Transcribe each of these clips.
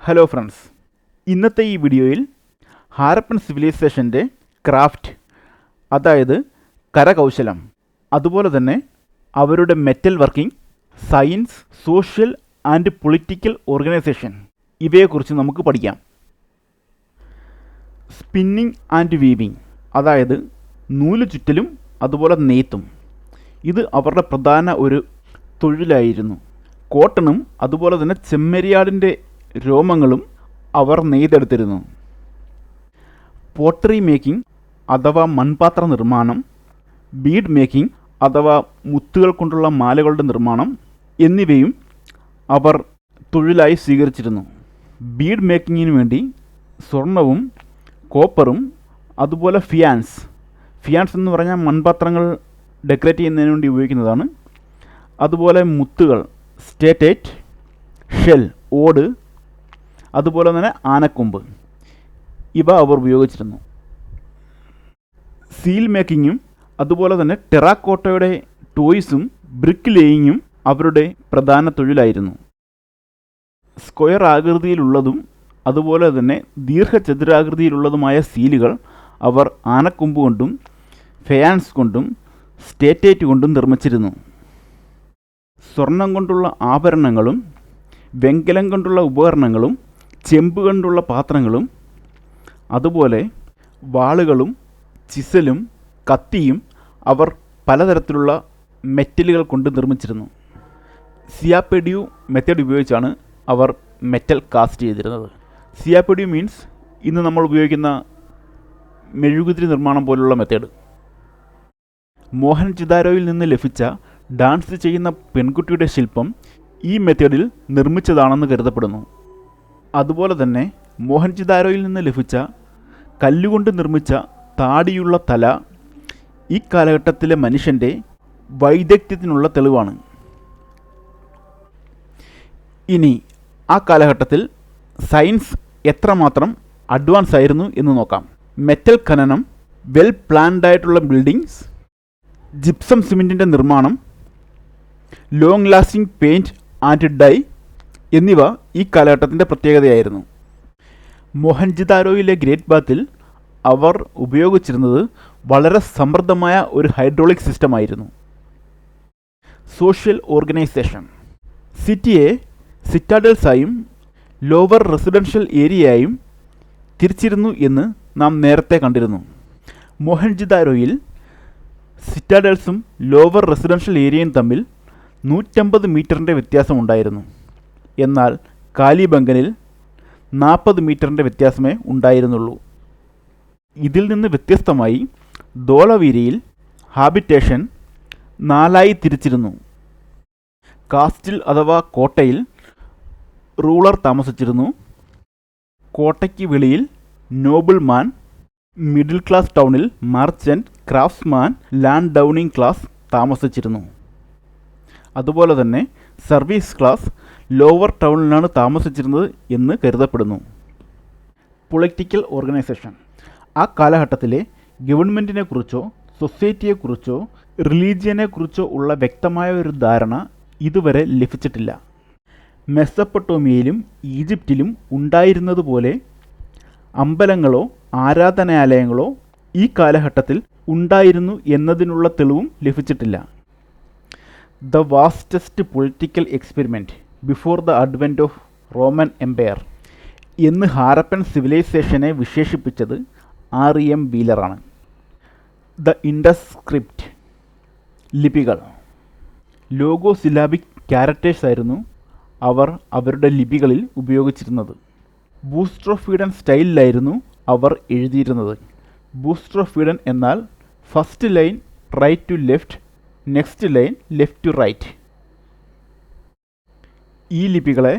Hello friends, ഇന്നത്തെ ഈ വീഡിയോയിൽ ഹാരപ്പൻ സിവിലൈസേഷൻ്റെ ക്രാഫ്റ്റ്, അതായത് കരകൗശലം, അതുപോലെ തന്നെ അവരുടെ metal working, science, social and political organisation ഇവയെക്കുറിച്ച് നമുക്ക് പഠിക്കാം. സ്പിന്നിങ് ആൻഡ് വീവിങ്, അതായത് നൂല് ചുറ്റലും അതുപോലെ നെയ്ത്തും, ഇത് അവരുടെ പ്രധാന ഒരു തൊഴിലായിരുന്നു. കോട്ടണും അതുപോലെ തന്നെ ചെമ്മരിയാടിൻ്റെ രോമങ്ങളും അവർ നെയ്തെടുത്തിരുന്നു. പോട്ടറി മേക്കിംഗ് അഥവാ മൺപാത്ര നിർമ്മാണം, ബീഡ് മേക്കിംഗ് അഥവാ മുത്തുകൾ കൊണ്ടുള്ള മാലകളുടെ നിർമ്മാണം എന്നിവയും അവർ തൊഴിലായി സ്വീകരിച്ചിരുന്നു. ബീഡ് മേക്കിങ്ങിന് വേണ്ടി സ്വർണവും കോപ്പറും അതുപോലെ ഫിയാൻസ് എന്ന് പറഞ്ഞാൽ മൺപാത്രങ്ങൾ ഡെക്കറേറ്റ് ചെയ്യുന്നതിന് വേണ്ടി ഉപയോഗിക്കുന്നതാണ്. അതുപോലെ മുത്തുകൾ, സ്റ്റേറ്റൈറ്റ്, ഷെൽ, ഓട്, അതുപോലെ തന്നെ ആനക്കൊമ്പ്, ഇവ അവർ ഉപയോഗിച്ചിരുന്നു. സീൽ മേക്കിങ്ങും അതുപോലെ തന്നെ ടെറാക്കോട്ടയുടെ ടോയ്സും ബ്രിക്ക് ലേയിങ്ങും അവരുടെ പ്രധാന തൊഴിലായിരുന്നു. സ്ക്വയർ ആകൃതിയിലുള്ളതും അതുപോലെ തന്നെ ദീർഘചതുരാകൃതിയിലുള്ളതുമായ സീലുകൾ അവർ ആനക്കൊമ്പ് കൊണ്ടും ഫെയാൻസ് കൊണ്ടും സ്റ്റേറ്റൈറ്റ് കൊണ്ടും നിർമ്മിച്ചിരുന്നു. സ്വർണം കൊണ്ടുള്ള ആഭരണങ്ങളും വെങ്കലം കൊണ്ടുള്ള ഉപകരണങ്ങളും ചെമ്പ് കൊണ്ടുള്ള പാത്രങ്ങളും അതുപോലെ വാളുകളും ചിസലും കത്തിയും അവർ പലതരത്തിലുള്ള മെറ്റലുകൾ കൊണ്ട് നിർമ്മിച്ചിരുന്നു. പerdue മെത്തേഡ് ഉപയോഗിച്ചാണ് അവർ മെറ്റൽ കാസ്റ്റ് ചെയ്തിരുന്നത്. perdue മീൻസ് ഇന്ന് നമ്മൾ ഉപയോഗിക്കുന്ന മെഴുകുതിരി നിർമ്മാണം പോലുള്ള മെത്തേഡ്. മോഹൻജൊദാരോയിൽ നിന്ന് ലഭിച്ച ഡാൻസ് ചെയ്യുന്ന പെൺകുട്ടിയുടെ ശില്പം ഈ മെത്തേഡിൽ നിർമ്മിച്ചതാണെന്ന് കരുതപ്പെടുന്നു. അതുപോലെ തന്നെ മോഹൻജൊദാരോയിൽ നിന്ന് ലഭിച്ച കല്ലുകൊണ്ട് നിർമ്മിച്ച താടിയുള്ള തല ഈ കാലഘട്ടത്തിലെ മനുഷ്യൻ്റെ വൈദഗ്ധ്യത്തിനുള്ള തെളിവാണ്. ഇനി ആ കാലഘട്ടത്തിൽ സയൻസ് എത്രമാത്രം അഡ്വാൻസ് ആയിരുന്നു എന്ന് നോക്കാം. മെറ്റൽ ഖനനം, വെൽ പ്ലാൻഡ് ആയിട്ടുള്ള ബിൽഡിങ്സ്, ജിപ്സം സിമെൻറ്റിൻ്റെ നിർമ്മാണം, long lasting paint and dye എന്നിവ ഈ കാലഘട്ടത്തിൻ്റെ പ്രത്യേകതയായിരുന്നു. മോഹൻജൊദാരോയിലെ ഗ്രേറ്റ് ബാത്തിൽ അവർ ഉപയോഗിച്ചിരുന്നത് വളരെ സമൃദ്ധമായ ഒരു ഹൈഡ്രോളിക് സിസ്റ്റമായിരുന്നു. സോഷ്യൽ ഓർഗനൈസേഷൻ, സിറ്റിയെ സിറ്റാഡൽസായും ലോവർ റെസിഡൻഷ്യൽ ഏരിയയായും തിരിച്ചിരുന്നു എന്ന് നാം നേരത്തെ കണ്ടിരുന്നു. മോഹൻജൊദാരോയിൽ സിറ്റാഡൽസും ലോവർ റെസിഡൻഷ്യൽ ഏരിയയും തമ്മിൽ 150 മീറ്ററിൻ്റെ വ്യത്യാസമുണ്ടായിരുന്നു. എന്നാൽ കാലിബംഗനിൽ 40 മീറ്ററിൻ്റെ വ്യത്യാസമേ ഉണ്ടായിരുന്നുള്ളൂ. ഇതിൽ നിന്ന് വ്യത്യസ്തമായി ധോളവീരയിൽ ഹാബിറ്റേഷൻ 4 തിരിച്ചിരുന്നു. കാസ്റ്റിൽ അഥവാ കോട്ടയിൽ റൂളർ താമസിച്ചിരുന്നു. കോട്ടയ്ക്ക് വെളിയിൽ നോബിൾമാൻ, മിഡിൽ ക്ലാസ് ടൗണിൽ merchant, craftsman, land Downing class താമസിച്ചിരുന്നു. അതുപോലെ തന്നെ സർവീസ് ക്ലാസ് ലോവർ ടൗണിലാണ് താമസിച്ചിരുന്നത് എന്ന് കരുതപ്പെടുന്നു. പൊളിറ്റിക്കൽ ഓർഗനൈസേഷൻ, ആ കാലഘട്ടത്തിലെ ഗവൺമെൻറ്റിനെക്കുറിച്ചോ സൊസൈറ്റിയെക്കുറിച്ചോ റിലീജിയനെക്കുറിച്ചോ ഉള്ള വ്യക്തമായ ഒരു ധാരണ ഇതുവരെ ലഭിച്ചിട്ടില്ല. മെസപ്പൊട്ടോമിയയിലും ഈജിപ്തിലും ഉണ്ടായിരുന്നതുപോലെ അമ്പലങ്ങളോ ആരാധനാലയങ്ങളോ ഈ കാലഘട്ടത്തിൽ ഉണ്ടായിരുന്നു എന്നതിനുള്ള തെളിവും ലഭിച്ചിട്ടില്ല. The vastest political experiment before the advent of Roman empire എന്ന് ഹാരപ്പൻ സിവിലൈസേഷനെ വിശേഷിപ്പിച്ചത് REM വീലറാണ്. ദ ഇൻഡസ് സ്ക്രിപ്റ്റ്, ലിപികൾ, ലോഗോ സിലാബിക് ക്യാരക്ടേഴ്സ് ആയിരുന്നു അവർ അവരുടെ ലിപികളിൽ ഉപയോഗിച്ചിരുന്നത്. ബൂസ്ട്രോഫീഡൻ സ്റ്റൈലിലായിരുന്നു അവർ എഴുതിയിരുന്നത്. ബൂസ്ട്രോഫീഡൻ എന്നാൽ first line right to left, next line left to right. ഈ ലിപികളെ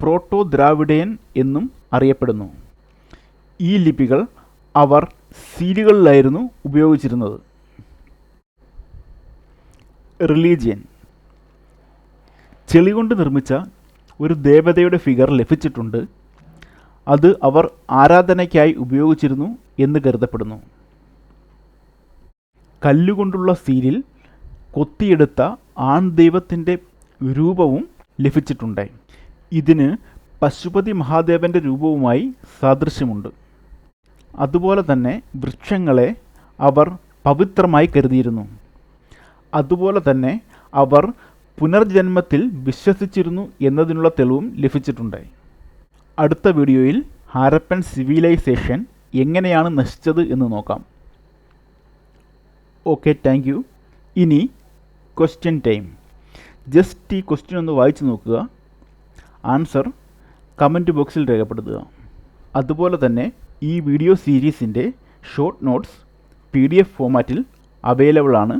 പ്രോട്ടോ ദ്രാവിഡിയൻ എന്നും അറിയപ്പെടുന്നു. ഈ ലിപികൾ അവർ സീലുകളിലായിരുന്നു ഉപയോഗിച്ചിരുന്നത്. റിലീജിയൻ, ചെളി കൊണ്ട് നിർമ്മിച്ച ഒരു ദേവതയുടെ ഫിഗർ ലഭിച്ചിട്ടുണ്ട്. അത് അവർ ആരാധനയ്ക്കായി ഉപയോഗിച്ചിരുന്നു എന്ന് കരുതപ്പെടുന്നു. കല്ലുകൊണ്ടുള്ള സീലിൽ കൊത്തിയെടുത്ത ആൺദൈവത്തിൻ്റെ രൂപവും ലഭിച്ചിട്ടുണ്ട്. ഇതിന് പശുപതി മഹാദേവൻ്റെ രൂപവുമായി സാദൃശ്യമുണ്ട്. അതുപോലെ തന്നെ വൃക്ഷങ്ങളെ അവർ പവിത്രമായി കരുതിയിരുന്നു. അതുപോലെ തന്നെ അവർ പുനർജന്മത്തിൽ വിശ്വസിച്ചിരുന്നു എന്നതിനുള്ള തെളിവും ലഭിച്ചിട്ടുണ്ട്. അടുത്ത വീഡിയോയിൽ ഹാരപ്പൻ സിവിലൈസേഷൻ എങ്ങനെയാണ് നശിച്ചത് എന്ന് നോക്കാം. Okay, thank you. ഇനി ക്വസ്റ്റ്യൻ ടൈം. ജസ്റ്റ് ഈ ക്വസ്റ്റ്യൻ ഒന്ന് വായിച്ചു നോക്കുക. ആൻസർ കമൻറ്റ് ബോക്സിൽ രേഖപ്പെടുത്തുക. അതുപോലെ തന്നെ ഈ വീഡിയോ സീരീസിൻ്റെ ഷോർട്ട് നോട്ട്സ് PDF ഫോമാറ്റിൽ അവൈലബിൾ ആണ്.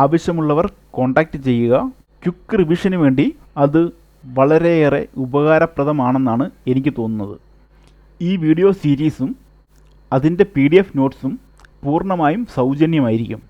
ആവശ്യമുള്ളവർ കോൺടാക്റ്റ് ചെയ്യുക. ക്വിക്ക് റിവിഷന് വേണ്ടി അത് വളരെയേറെ ഉപകാരപ്രദമാണെന്നാണ് എനിക്ക് തോന്നുന്നത്. ഈ വീഡിയോ സീരീസും അതിൻ്റെ PDF നോട്ട്സും പൂർണ്ണമായും സൗജന്യമായിരിക്കും.